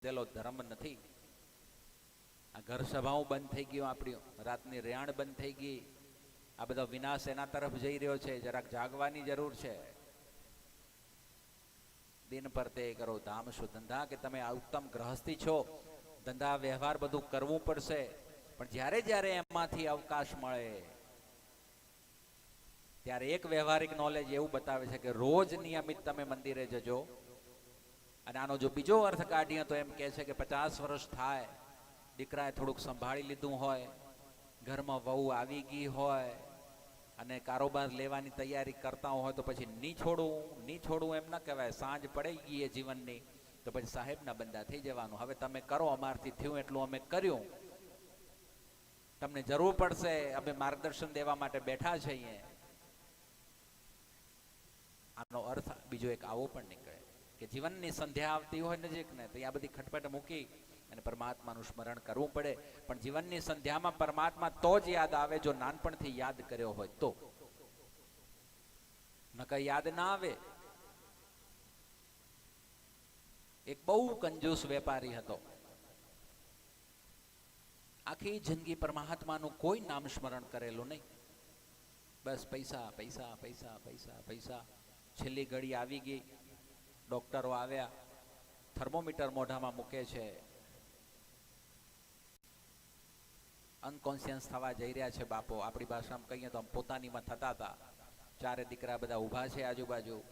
તેલો ધર્મ નથી. આ ઘર સભાઓ બંધ થઈ ગયો, આપણી રાતની રેહાણ બંધ થઈ ગઈ. આ બધો વિનાશ એના તરફ જઈ રહ્યો છે. જરાક જાગવાની જરૂર છે. દિન પર તે કરો ધામ શું ધંધા, કે તમે આ ઉત્તમ ગ્રહસ્થી છો, ધંધા વ્યવહાર બધું કરવું પડશે, પણ જ્યારે જ્યારે એમાંથી અવકાશ મળે ત્યારે એક વ્યવહારિક નોલેજ એવું બતાવે છે કે રોજ નિયમિત તમે મંદિરે જજો. અને આનો જો બીજો અર્થ કાઢીએ તો એમ કહે છે કે 50 વર્ષ થાય, દીકરાએ થોડુંક સંભાળી લીધું હોય, ઘરમાં વહુ આવી ગઈ હોય અને કારોબાર લેવાની તૈયારી કરતા હોય તો પછી નહીં છોડવું એમ ના કહેવાય. સાંજ પડી ગઈ એ જીવનની તો પછી સાહેબના બંદા થઈ જવાનું. હવે તમે કરો, અમારથી થયું એટલું અમે કર્યું, તમને જરૂર પડશે, અમે માર્ગદર્શન દેવા માટે બેઠા છીએ. આનો અર્થ બીજો એક આવો પણ નીકળે કે જીવનની સંધ્યા આવતી હોય નજીક ને, તો આ બધી ખટપટ મૂકી અને પરમાત્માનું સ્મરણ કરવું પડે. પણ જીવનની સંધ્યામાં પરમાત્મા તો જ યાદ આવે જો નાનપણથી યાદ કર્યો હોય તો, નકર યાદ ના આવે. એક બહુ કંજૂસ વેપારી હતો. આખી જિંદગી પરમાત્માનું કોઈ નામ સ્મરણ કરેલું નહીં. બસ પૈસા પૈસા પૈસા પૈસા પૈસા. છેલ્લી ઘડી આવી ગઈ, ડોક્ટરો આવ્યા, થર્મોમીટર મોઢામાં મૂકે છે, અનકોન્શિયસ થવા જઈ રહ્યા છે બાપો. આપણી ભાષામાં કહીએ તો પોતાનીમાં થતા હતા. ચારે દીકરા બધા ઊભા છે આજુબાજુ.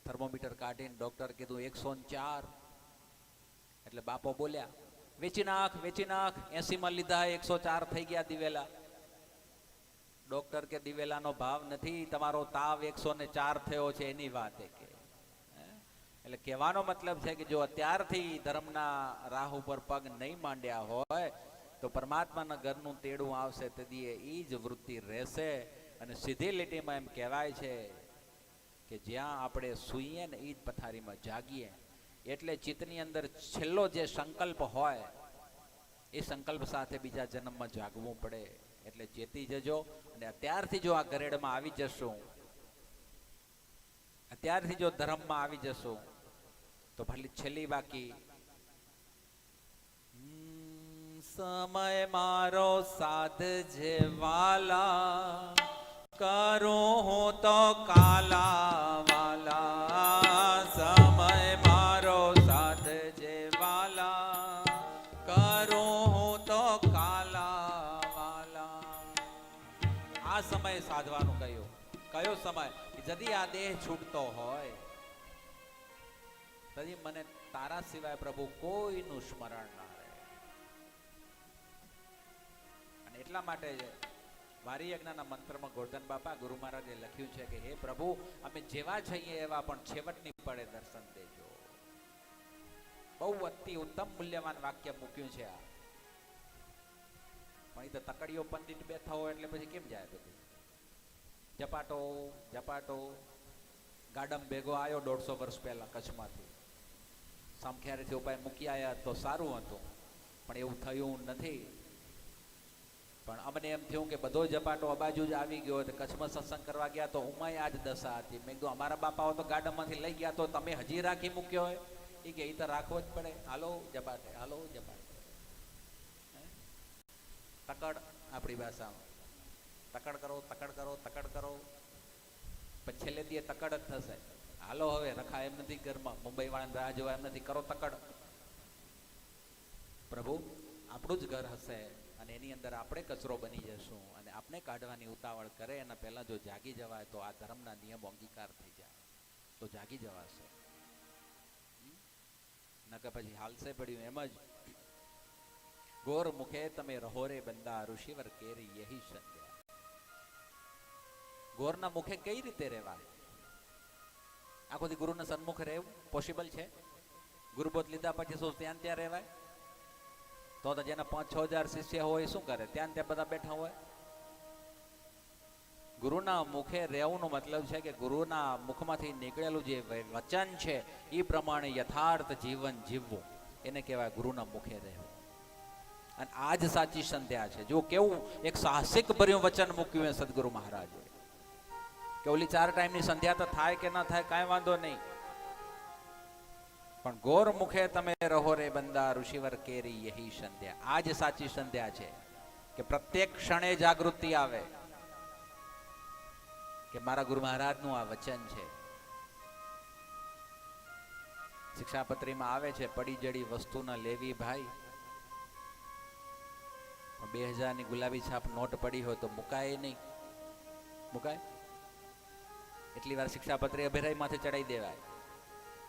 થર્મોમીટર કાઢીને ડોક્ટર કીધું 104. એટલે બાપો બોલ્યા, વેચી નાખ વેચી નાખ, 80માં લીધા 104 થઈ ગયા દિવેલા. ડોક્ટર કે દિવેલાનો ભાવ નથી, તમારો તાવ 104 થયો છે એની વાત. કે એટલે કહેવાનો મતલબ છે કે જો અત્યારથી ધર્મના રાહ ઉપર પગ નહીં માંડ્યા હોય તો પરમાત્માના ઘરનું તેડું આવશે તેથી એ જ વૃત્તિ રહેશે. અને સીધી લીટીમાં એમ કહેવાય છે કે જ્યાં આપણે સૂઈએ ને એ જ પથારીમાં જાગીએ. એટલે ચિત્તની અંદર છેલ્લો જે સંકલ્પ હોય એ સંકલ્પ સાથે બીજા જન્મમાં જાગવું પડે. એટલે ચેતી જજો. અને અત્યારથી જો આ ગરેડમાં આવી જશું, અત્યારથી જો ધર્મમાં આવી જશું તો ભલે છેલ્લી બાકી. સમય મારો સાધ જે વાલા, કરું હું તો કાલા વાલા. સમય મારો સાધ જે વાલા, કરું હું તો કાલા વાલા. આ સમય સાધવાનું કહ્યું. કયો સમય? જદી આ દેહ છૂટતો હોય તદી મને તારા સિવાય પ્રભુ કોઈનું સ્મરણ ના રહે. અને એટલા માટે વારી યજ્ઞના મંત્રમાં ગોરધન બાપા ગુરુ મહારાજે લખ્યું છે કે હે પ્રભુ, અમે જેવા છીએ એવા પણ છેવટની પડે દર્શન દેજો. બહુ અતિ ઉત્તમ મૂલ્યવાન વાક્ય મૂક્યું છે આ. પણ એ તો તકડીઓ પંડિત બેઠા હોય એટલે પછી કેમ જાય બધું? ઝપાટો ઝપાટો. ગાડમ ભેગો આવ્યો 150 વર્ષ પહેલા કચ્છમાંથી, સામખિયારીથી ઉપાય મૂકી આવ્યા તો સારું હતું, પણ એવું થયું નથી. પણ અમને એમ થયું કે બધો ઝપાટો આ બાજુ જ આવી ગયો. કચ્છમાં સત્સંગ કરવા ગયા તો ઉમાય આ જ દશા હતી. મેં કીધું અમારા બાપાઓ તો ગાડામાંથી લઈ ગયા તો તમે હજી રાખી મૂક્યો હોય? એ કે એ તો રાખવો જ પડે. હાલો ઝપાટે, હાલો ઝપાટે. તકડ આપણી ભાષામાં તકડ કરો, તકડ કરો, તકડ કરો. પછી છેલ્લે દી તકડ જ થશે. હાલો હવે રખા એમ નથી ઘરમાં, મુંબઈ વાળાને રાહ જોવા એમ નથી, કરો તકડ. પ્રભુ આપણું જ ઘર હશે અને એની અંદર આપણે કચરો બની જશું. અને આપણે કાઢવાની ઉતાવળ કરે એના પહેલા જો જાગી જવાય તો આ ધર્મના નિયમો અંગીકાર થઈ જાય તો જાગી જવાશે. નકર પછી હાલશે પડ્યું એમ જ. ગોર મુખે તમે રહો રે બંદા, ઋષિવર કેરી યહી સંધ્યા. ગોરના મુખે કઈ રીતે રહેવાય? આખો દી ગુરુના સન્મુખ રહેવું પોસિબલ છે? ગુરુબોધ લીધા પછી શું ત્યાં ત્યાં રહેવાય? તો જેના 5-6 હજાર શિષ્ય હોય શું કરે? ત્યાં ત્યાં બધા બેઠા હોય. ગુરુના મુખે રહેવું નો મતલબ છે કે ગુરુના મુખમાંથી નીકળેલું જે વચન છે એ પ્રમાણે યથાર્થ જીવન જીવવું, એને કહેવાય ગુરુના મુખે રહેવું. અને આ જ સાચી સંધ્યા છે. જો કેવું એક સાહસિક ભર્યું વચન મૂક્યું છે સદગુરુ મહારાજે કે ઓલી 4 ટાઈમની સંધ્યા તો થાય કે ના થાય કાંઈ વાંધો નહીં, પણ ગોર મુખે તમે રહો રે બંદા ઋષિવર કેરી યહી સંધ્યા. આ જ સાચી સંધ્યા છે કે પ્રત્યેક ક્ષણે જાગૃતિ આવે કે મારા ગુરુ મહારાજનું આ વચન છે. શિક્ષાપત્રીમાં આવે છે, પડી જડી વસ્તુ ન લેવી ભાઈ. 2000 ની ગુલાબી છાપ નોટ પડી હોય તો મુકાય નહીં. મુકાય? એટલી વાર શિક્ષાપત્રી અભેરાઈ માથે ચડાઈ દેવાય,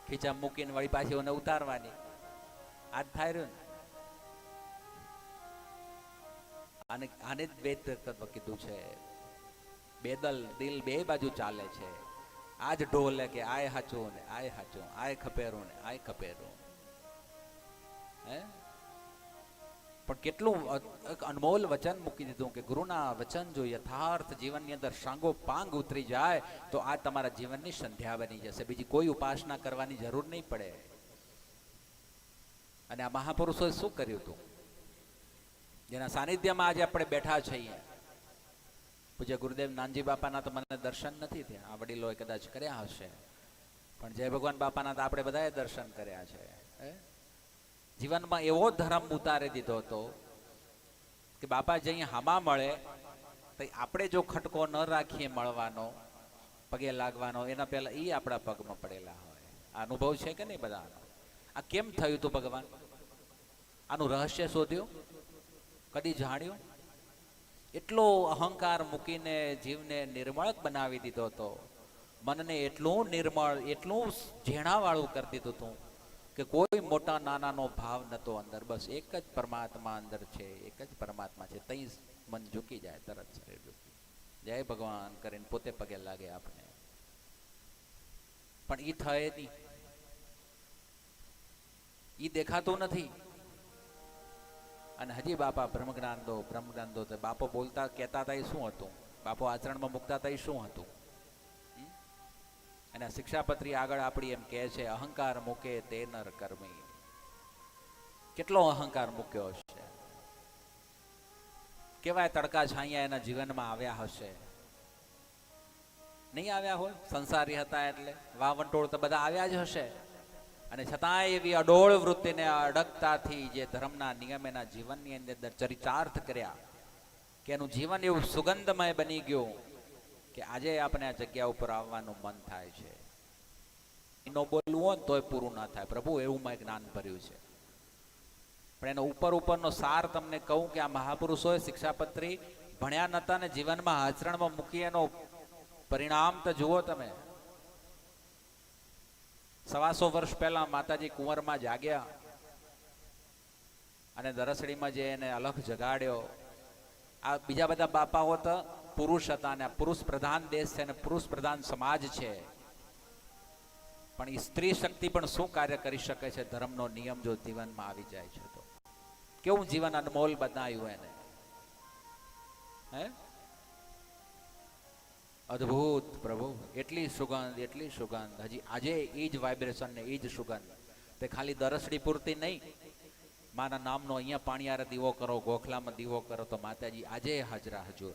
ખીચા મૂકીને વળી પાછી ઓને ઉતારવાની. આજ થાય રહ્યું ને. આને જ વેદ તત્વ કીધું છે. બેદલ દિલ બે બાજુ ચાલે છે. આજ ઢોલે કે આય હાચું ને આય હાચું, આય ખપેરું ને આય ખપેરું. હે પણ કેટલું અનમોલ વચન મૂકી દીધું કે ગુરુના વચન જો યથાર્થ જીવનની અંદર સાંગો પાંગ ઉતરી જાય તો આ તમારા જીવનની સંધ્યા બની જશે. બીજી કોઈ ઉપાસના કરવાની જરૂર નહીં પડે. અને આ મહાપુરુષોએ શું કર્યું હતું, જેના સાનિધ્યમાં આજે આપણે બેઠા છીએ. પૂજ્ય ગુરુદેવ નાનજી બાપાના તો મને દર્શન નથી થયા, આ વડીલોએ કદાચ કર્યા હશે, પણ જય ભગવાન બાપાના તો આપણે બધાએ દર્શન કર્યા છે. જીવનમાં એવો ધર્મ ઉતારી દીધો હતો કે બાપા જઈ હામા મળે તો આપણે જો ખટકો ન રાખીએ મળવાનો, પગે લાગવાનો, એના પહેલા એ આપણા પગમાં પડેલા હોય. આ અનુભવ છે કે નહીં બધાનો? આ કેમ થયું હતું ભગવાન? આનું રહસ્ય શોધ્યું? કદી જાણ્યું? એટલો અહંકાર મૂકીને જીવને નિર્મળ બનાવી દીધો હતો. મનને એટલું નિર્મળ, એટલું ઝેણાવાળું કરી દીધું હતું કે કોઈ મોટા નાનાનો ભાવ નતો અંદર. બસ એક જ પરમાત્મા અંદર છે, એક જ પરમાત્મા છે. તઈ મન ઝૂકી જાય, તરત શરીર ઝૂકી. જય ભગવાન કરીને પોતે પગે લાગે આપણે. પણ ઈ થાય નહીં, ઈ દેખાતું નથી. અને હજી બાપા બ્રહ્મજ્ઞાન દો, બ્રહ્મજ્ઞાન દો. બાપો બોલતા કહેતા હતા એ શું હતું? બાપો આચરણમાં મૂકતા હતા એ શું હતું? અને શિક્ષાપત્રી આગળ આપણી એમ કહે છે, અહંકાર મૂકે તે નર કર્મી. કેટલો અહંકાર મૂક્યો હશે, કેવાય તડકા છાંયા એના જીવનમાં આવ્યા હશે. નહીં આવ્યા હોય? સંસારી હતા એટલે વાવંટોળ તો બધા આવ્યા જ હશે. અને છતાંય એવી અડોળ વૃત્તિને અડગતાથી જે ધર્મના નિયમ એના જીવનની અંદર ચરિતાર્થ કર્યા કે એનું જીવન એવું સુગંધમય બની ગયું કે આજે આપણે આ જગ્યા ઉપર આવવાનું મન થાય છે. એનો બોલવું હોય તોય પૂરું ના થાય. પ્રભુ એવું મેં જ્ઞાન ભર્યું છે. પણ એનો ઉપરનો સાર તમને કહું કે આ મહાપુરુષોએ શિક્ષાપત્રી ભણ્યા નતા ને જીવનમાં આચરણમાં મૂકી એનો પરિણામ તો જુઓ તમે. 125 વર્ષ પહેલા માતાજી કુંવરમાં જાગ્યા અને દરસડીમાં જે એને અલખ જગાડ્યો. આ બીજા બધા બાપાઓ તો પુરુષ હતા અને પુરુષ પ્રધાન દેશ છે અને પુરુષ પ્રધાન સમાજ છે. પણ એ સ્ત્રી શક્તિ પણ શું કાર્ય કરી શકે છે ધર્મનો નિયમ જો જીવનમાં આવી જાય છે તો? કેવું જીવન અનમોલ બનાવ્યું એને. હે અદ્ભુત પ્રભુ. એટલી સુગંધ, એટલી સુગંધ. હજી આજે એ જ વાઇબ્રેશન ને એ જ સુગંધ. તે ખાલી દરસડી પૂરતી નહીં, માના નામનો અહીંયા પાણીયારે દીવો કરો, ગોખલામાં દીવો કરો તો માતાજી આજે હાજરા હજુર.